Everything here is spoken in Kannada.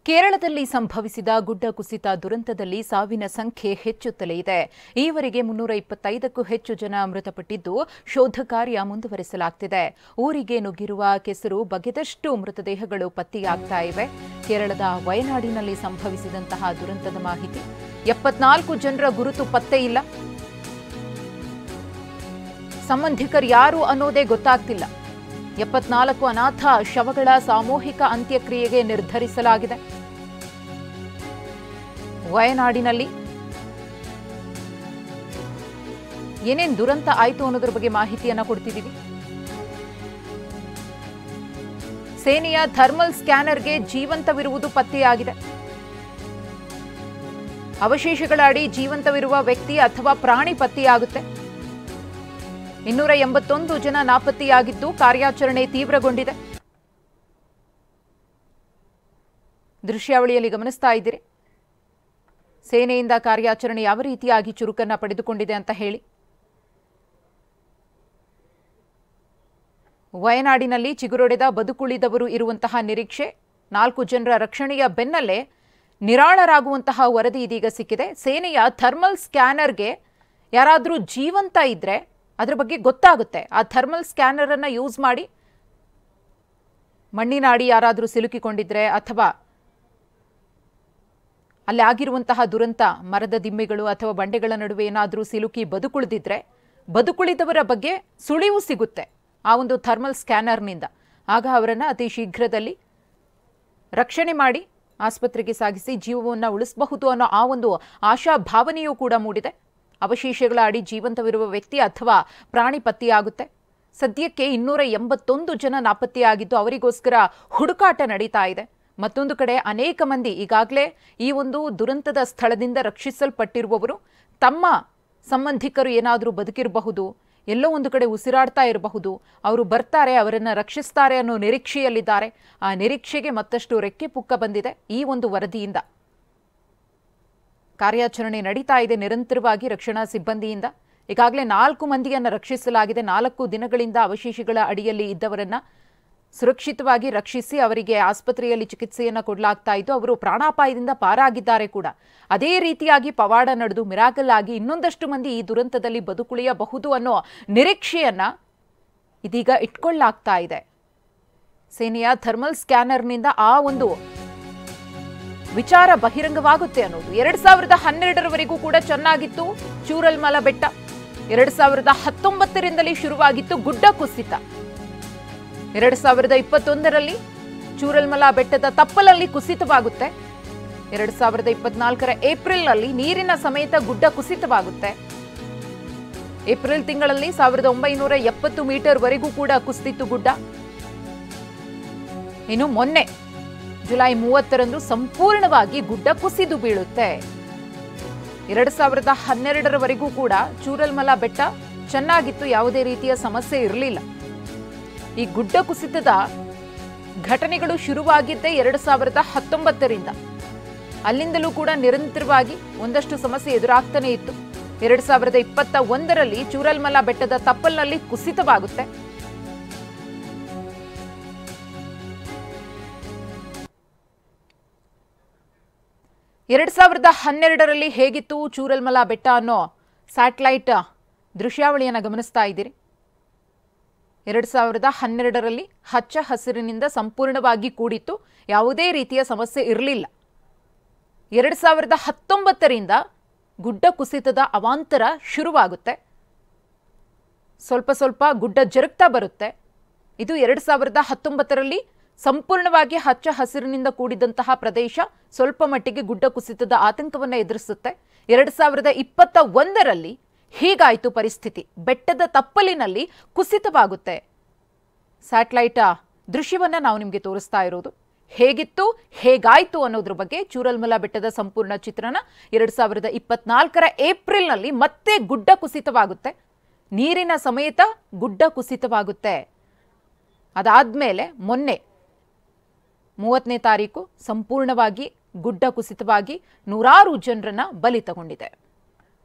ಕೇರಳದಲ್ಲಿ ಸಂಭವಿಸಿದ ಗುಡ್ಡ ಕುಸಿತ ದುರಂತದಲ್ಲಿ ಸಾವಿನ ಸಂಖ್ಯೆ ಹೆಚ್ಚುತ್ತಲೇ ಇದೆ. ಈವರೆಗೆ 325ಕ್ಕೂ ಹೆಚ್ಚು ಜನ ಮೃತಪಟ್ಟಿದ್ದು, ಶೋಧ ಕಾರ್ಯ ಮುಂದುವರಿಸಲಾಗುತ್ತಿದೆ. ಊರಿಗೆ ನುಗ್ಗಿರುವ ಕೆಸರು ಬಗೆದಷ್ಟು ಮೃತದೇಹಗಳು ಪತ್ತೆಯಾಗ್ತಾ ಇವೆ. ಕೇರಳದ ವಯನಾಡಿನಲ್ಲಿ ಸಂಭವಿಸಿದಂತಹ ದುರಂತದ ಮಾಹಿತಿ. 74 ಜನರ ಗುರುತು ಪತ್ತೆ ಇಲ್ಲ. ಸಂಬಂಧಿಕರು ಯಾರು ಅನ್ನೋದೇ ಗೊತ್ತಾಗ್ತಿಲ್ಲ. 74 ಅನಾಥ ಶವಗಳ ಸಾಮೂಹಿಕ ಅಂತ್ಯಕ್ರಿಯೆಗೆ ನಿರ್ಧರಿಸಲಾಗಿದೆ. ವಯನಾಡಿನಲ್ಲಿ ಏನೇನು ದುರಂತ ಆಯಿತು ಅನ್ನೋದ್ರ ಬಗ್ಗೆ ಮಾಹಿತಿಯನ್ನ ಕೊಡ್ತಿದ್ದೀವಿ. ಸೇನೆಯ ಥರ್ಮಲ್ ಸ್ಕ್ಯಾನರ್ಗೆ ಜೀವಂತವಿರುವುದು ಪತ್ತೆಯಾಗಿದೆ. ಅವಶೇಷಗಳ ಅಡಿ ಜೀವಂತವಿರುವ ವ್ಯಕ್ತಿ ಅಥವಾ ಪ್ರಾಣಿ ಪತ್ತೆಯಾಗುತ್ತೆ. 281 ಜನ ನಾಪತ್ತೆಯಾಗಿದ್ದು ಕಾರ್ಯಾಚರಣೆ ತೀವ್ರಗೊಂಡಿದೆ. ದೃಶ್ಯಾವಳಿಯಲ್ಲಿ ಗಮನಿಸ್ತಾ ಇದ್ದೀರಿ. ಸೇನೆಯಿಂದ ಕಾರ್ಯಾಚರಣೆ ಯಾವ ರೀತಿಯಾಗಿ ಚುರುಕನ್ನ ಪಡೆದುಕೊಂಡಿದೆ ಅಂತ ಹೇಳಿ. ವಯನಾಡಿನಲ್ಲಿ ಚಿಗುರೊಡೆದ ಬದುಕುಳಿದವರು ಇರುವಂತಹ ನಿರೀಕ್ಷೆ. 4 ಜನರ ರಕ್ಷಣೆಯ ಬೆನ್ನಲ್ಲೇ ನಿರಾಳರಾಗುವಂತಹ ವರದಿ ಇದೀಗ ಸಿಕ್ಕಿದೆ. ಸೇನೆಯ ಥರ್ಮಲ್ ಸ್ಕ್ಯಾನರ್ಗೆ ಯಾರಾದರೂ ಜೀವಂತ ಇದ್ರೆ ಅದರ ಬಗ್ಗೆ ಗೊತ್ತಾಗುತ್ತೆ. ಆ ಥರ್ಮಲ್ ಸ್ಕ್ಯಾನರ್ ಅನ್ನ ಯೂಸ್ ಮಾಡಿ ಮಣ್ಣಿನ ಅಡಿ ಯಾರಾದರೂ ಸಿಲುಕಿಕೊಂಡಿದ್ರೆ ಅಥವಾ ಅಲ್ಲಿ ಆಗಿರುವಂತಹ ದುರಂತ ಮರದ ದಿಮ್ಮೆಗಳು ಅಥವಾ ಬಂಡೆಗಳ ನಡುವೆ ಏನಾದರೂ ಸಿಲುಕಿ ಬದುಕುಳಿದಿದ್ರೆ ಬದುಕುಳಿದವರ ಬಗ್ಗೆ ಸುಳಿವು ಸಿಗುತ್ತೆ ಆ ಒಂದು ಥರ್ಮಲ್ ಸ್ಕ್ಯಾನರ್ನಿಂದ. ಆಗ ಅವರನ್ನು ಅತಿ ಶೀಘ್ರದಲ್ಲಿ ರಕ್ಷಣೆ ಮಾಡಿ ಆಸ್ಪತ್ರೆಗೆ ಸಾಗಿಸಿ ಜೀವವನ್ನು ಉಳಿಸಬಹುದು ಅನ್ನೋ ಆ ಒಂದು ಆಶಾ ಭಾವನೆಯೂ ಕೂಡ ಮೂಡಿದೆ. ಅವಶೇಷಗಳ ಅಡಿ ಜೀವಂತವಿರುವ ವ್ಯಕ್ತಿ ಅಥವಾ ಪ್ರಾಣಿ ಪತ್ತೆಯಾಗುತ್ತೆ. ಸದ್ಯಕ್ಕೆ 281 ಜನ ನಾಪತ್ತೆಯಾಗಿದ್ದು ಅವರಿಗೋಸ್ಕರ ಹುಡುಕಾಟ ನಡೀತಾ ಇದೆ. ಮತ್ತೊಂದು ಕಡೆ ಅನೇಕ ಮಂದಿ ಈಗಾಗಲೇ ಈ ಒಂದು ದುರಂತದ ಸ್ಥಳದಿಂದ ರಕ್ಷಿಸಲ್ಪಟ್ಟಿರುವವರು ತಮ್ಮ ಸಂಬಂಧಿಕರು ಏನಾದರೂ ಬದುಕಿರಬಹುದು, ಎಲ್ಲೋ ಒಂದು ಕಡೆ ಉಸಿರಾಡ್ತಾ ಇರಬಹುದು, ಅವರು ಬರ್ತಾರೆ, ಅವರನ್ನು ರಕ್ಷಿಸ್ತಾರೆ ಅನ್ನೋ ನಿರೀಕ್ಷೆಯಲ್ಲಿದ್ದಾರೆ. ಆ ನಿರೀಕ್ಷೆಗೆ ಮತ್ತಷ್ಟು ರೆಕ್ಕೆ ಪುಕ್ಕ ಬಂದಿದೆ ಈ ಒಂದು ವರದಿಯಿಂದ. ಕಾರ್ಯಾಚರಣೆ ನಡೀತಾ ಇದೆ ನಿರಂತರವಾಗಿ ರಕ್ಷಣಾ ಸಿಬ್ಬಂದಿಯಿಂದ. ಈಗಾಗಲೇ 4 ಮಂದಿಯನ್ನು ರಕ್ಷಿಸಲಾಗಿದೆ. 4 ದಿನಗಳಿಂದ ಅವಶೇಷಗಳ ಅಡಿಯಲ್ಲಿ ಇದ್ದವರನ್ನ ಸುರಕ್ಷಿತವಾಗಿ ರಕ್ಷಿಸಿ ಅವರಿಗೆ ಆಸ್ಪತ್ರೆಯಲ್ಲಿ ಚಿಕಿತ್ಸೆಯನ್ನು ಕೊಡಲಾಗ್ತಾ ಇದ್ದು ಅವರು ಪ್ರಾಣಾಪಾಯದಿಂದ ಪಾರಾಗಿದ್ದಾರೆ ಕೂಡ. ಅದೇ ರೀತಿಯಾಗಿ ಪವಾಡ ನಡೆದು ಮಿರಾಕಲ್ ಆಗಿ ಇನ್ನೊಂದಷ್ಟು ಮಂದಿ ಈ ದುರಂತದಲ್ಲಿ ಬದುಕುಳಿಯಬಹುದು ಅನ್ನೋ ನಿರೀಕ್ಷೆಯನ್ನ ಇದೀಗ ಇಟ್ಕೊಳ್ಳಲಾಗ್ತಾ ಇದೆ. ಸೇನೆಯ ಥರ್ಮಲ್ ಸ್ಕ್ಯಾನರ್ನಿಂದ ಆ ಒಂದು ವಿಚಾರ ಬಹಿರಂಗವಾಗುತ್ತೆ ಅನ್ನೋದು. 2012ರವರೆಗೂ ಕೂಡ ಚೆನ್ನಾಗಿತ್ತು ಚೂರಲ್ಮಲ ಬೆಟ್ಟ. 2019ರಿಂದಲೇ ಶುರುವಾಗಿತ್ತು ಗುಡ್ಡ ಕುಸಿತ. 2021ರಲ್ಲಿ ಚೂರಲ್ಮಲ ಬೆಟ್ಟದ ತಪ್ಪಲಲ್ಲಿ ಕುಸಿತವಾಗುತ್ತೆ. 2024ರ ಏಪ್ರಿಲ್ನಲ್ಲಿ ನೀರಿನ ಸಮೇತ ಗುಡ್ಡ ಕುಸಿತವಾಗುತ್ತೆ. ಏಪ್ರಿಲ್ ತಿಂಗಳಲ್ಲಿ 1970 ಮೀಟರ್ ವರೆಗೂ ಕೂಡ ಕುಸಿತಿತ್ತು ಗುಡ್ಡ. ಇನ್ನು ಮೊನ್ನೆ ಜುಲೈ 30ರಂದು ಸಂಪೂರ್ಣವಾಗಿ ಗುಡ್ಡ ಕುಸಿದು ಬೀಳುತ್ತೆ. 2012ರವರೆಗೂ ಕೂಡ ಚೂರಲ್ಮಲ ಬೆಟ್ಟ ಚೆನ್ನಾಗಿತ್ತು, ಯಾವುದೇ ರೀತಿಯ ಸಮಸ್ಯೆ ಇರಲಿಲ್ಲ. ಈ ಗುಡ್ಡ ಕುಸಿತದ ಘಟನೆಗಳು ಶುರುವಾಗಿದ್ದೇ 2019ರಿಂದ. ಅಲ್ಲಿಂದಲೂ ಕೂಡ ನಿರಂತರವಾಗಿ ಒಂದಷ್ಟು ಸಮಸ್ಯೆ ಎದುರಾಗ್ತಾನೆ ಇತ್ತು. 2021ರಲ್ಲಿ ಚೂರಲ್ಮಲ ಬೆಟ್ಟದ ತಪ್ಪಲಿನಲ್ಲಿ ಕುಸಿತವಾಗುತ್ತೆ. ಎರಡ್ 2012ರಲ್ಲಿ ಹೇಗಿತ್ತು ಚೂರಲ್ಮಲ ಬೆಟ್ಟ ಅನ್ನೋ ಸ್ಯಾಟಲೈಟ್ ದೃಶ್ಯಾವಳಿಯನ್ನು ಗಮನಿಸ್ತಾ ಇದ್ದೀರಿ. 2012ರಲ್ಲಿ ಹಚ್ಚ ಹಸಿರಿನಿಂದ ಸಂಪೂರ್ಣವಾಗಿ ಕೂಡಿತ್ತು, ಯಾವುದೇ ರೀತಿಯ ಸಮಸ್ಯೆ ಇರಲಿಲ್ಲ. 2019ರಿಂದ ಗುಡ್ಡ ಕುಸಿತದ ಅವಾಂತರ ಶುರುವಾಗುತ್ತೆ. ಸ್ವಲ್ಪ ಸ್ವಲ್ಪ ಗುಡ್ಡ ಜರುಗ್ತಾ ಬರುತ್ತೆ. ಇದು 2019ರಲ್ಲಿ ಸಂಪೂರ್ಣವಾಗಿ ಹಚ್ಚ ಹಸಿರಿನಿಂದ ಕೂಡಿದಂತಹ ಪ್ರದೇಶ ಸ್ವಲ್ಪ ಮಟ್ಟಿಗೆ ಗುಡ್ಡ ಕುಸಿತದ ಆತಂಕವನ್ನು ಎದುರಿಸುತ್ತೆ. 2021ರಲ್ಲಿ ಹೀಗಾಯಿತು ಪರಿಸ್ಥಿತಿ. ಬೆಟ್ಟದ ತಪ್ಪಲಿನಲ್ಲಿ ಕುಸಿತವಾಗುತ್ತೆ. ಸ್ಯಾಟಲೈಟ್ ದೃಶ್ಯವನ್ನ ನಾವು ನಿಮಗೆ ತೋರಿಸ್ತಾ ಇರೋದು. ಹೇಗಿತ್ತು ಹೇಗಾಯಿತು ಅನ್ನೋದ್ರ ಬಗ್ಗೆ ಚೂರಲ್ಮಲ ಬೆಟ್ಟದ ಸಂಪೂರ್ಣ ಚಿತ್ರಣ. 2024ರ ಏಪ್ರಿಲ್ನಲ್ಲಿ ಮತ್ತೆ ಗುಡ್ಡ ಕುಸಿತವಾಗುತ್ತೆ. ನೀರಿನ ಸಮೇತ ಗುಡ್ಡ ಕುಸಿತವಾಗುತ್ತೆ. ಅದಾದ್ಮೇಲೆ ಮೊನ್ನೆ 30ನೇ ತಾರೀಕು ಸಂಪೂರ್ಣವಾಗಿ ಗುಡ್ಡ ಕುಸಿತವಾಗಿ 100 ಜನರನ್ನ ಬಲಿ ತಗೊಂಡಿದೆ.